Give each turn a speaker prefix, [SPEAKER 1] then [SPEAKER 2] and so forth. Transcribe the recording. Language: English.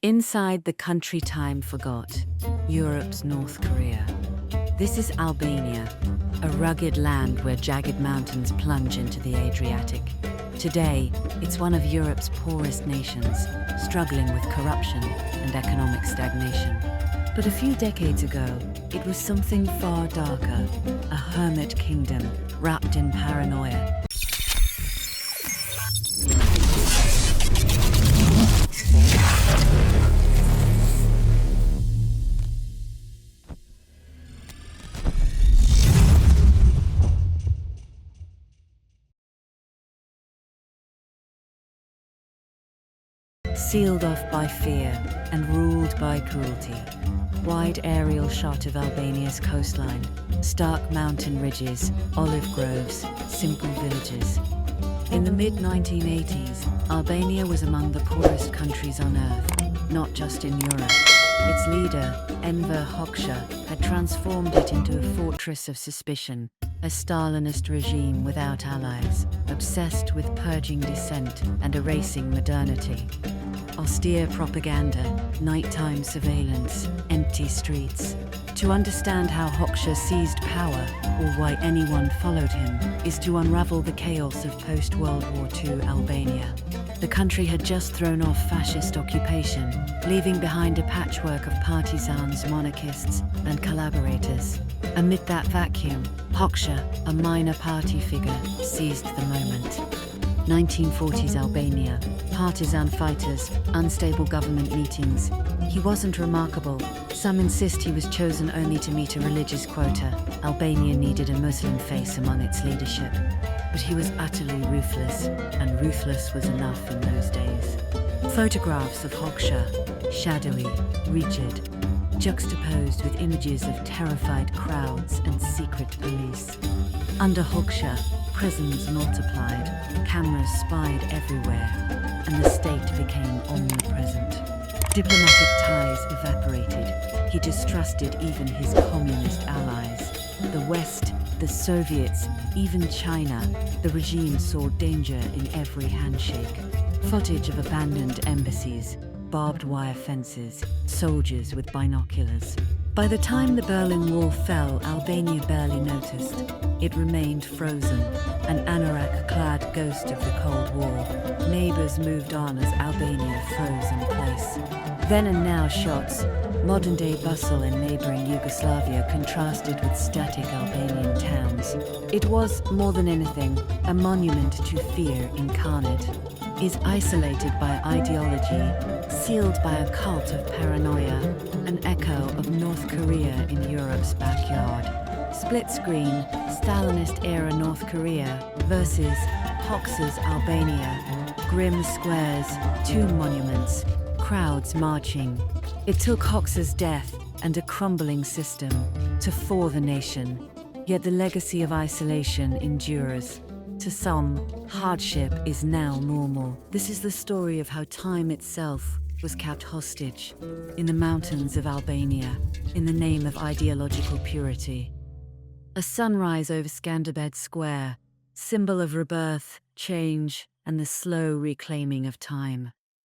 [SPEAKER 1] Inside the country time forgot, Europe's North Korea. This is Albania, a rugged land where jagged mountains plunge into the Adriatic. Today, it's one of Europe's poorest nations, struggling with corruption and economic stagnation. But a few decades ago, it was something far darker, a hermit kingdom wrapped in paranoia. Sealed off by fear and ruled by cruelty. Wide aerial shot of Albania's coastline, stark mountain ridges, olive groves, simple villages. In the mid-1980s, Albania was among the poorest countries on earth, not just in Europe. Its leader, Enver Hoxha, had transformed it into a fortress of suspicion, a Stalinist regime without allies, obsessed with purging dissent and erasing modernity. Austere propaganda, nighttime surveillance, empty streets. To understand how Hoxha seized power, or why anyone followed him, is to unravel the chaos of post-World War II Albania. The country had just thrown off fascist occupation, leaving behind a patchwork of partisans, monarchists, and collaborators. Amid that vacuum, Hoxha, a minor party figure, seized the moment. 1940s Albania, partisan fighters, unstable government meetings. He wasn't remarkable. Some insist he was chosen only to meet a religious quota. Albania needed a Muslim face among its leadership. But he was utterly ruthless, and ruthless was enough in those days. Photographs of Hoxha, shadowy, rigid, juxtaposed with images of terrified crowds and secret police. Under Hoxha, prisons multiplied, cameras spied everywhere, and the state became omnipresent. Diplomatic ties evaporated. He distrusted even his communist allies. The West, the Soviets, even China, the regime saw danger in every handshake. Footage of abandoned embassies, barbed wire fences, soldiers with binoculars. By the time the Berlin Wall fell, Albania barely noticed. It remained frozen, an anorak-clad ghost of the Cold War. Neighbors moved on as Albania froze in place. Then and now shots, modern-day bustle in neighboring Yugoslavia contrasted with static Albanian towns. It was, more than anything, a monument to fear incarnate. Is isolated by ideology, sealed by a cult of paranoia, an echo of North Korea in Europe's backyard. Split screen, Stalinist-era North Korea versus Hoxha's Albania. Grim squares, two monuments, crowds marching. It took Hoxha's death and a crumbling system to thaw the nation, yet the legacy of isolation endures. To some, hardship is now normal. This is the story of how time itself was kept hostage in the mountains of Albania in the name of ideological purity. A sunrise over Skanderbeg Square, symbol of rebirth, change, and the slow reclaiming of time.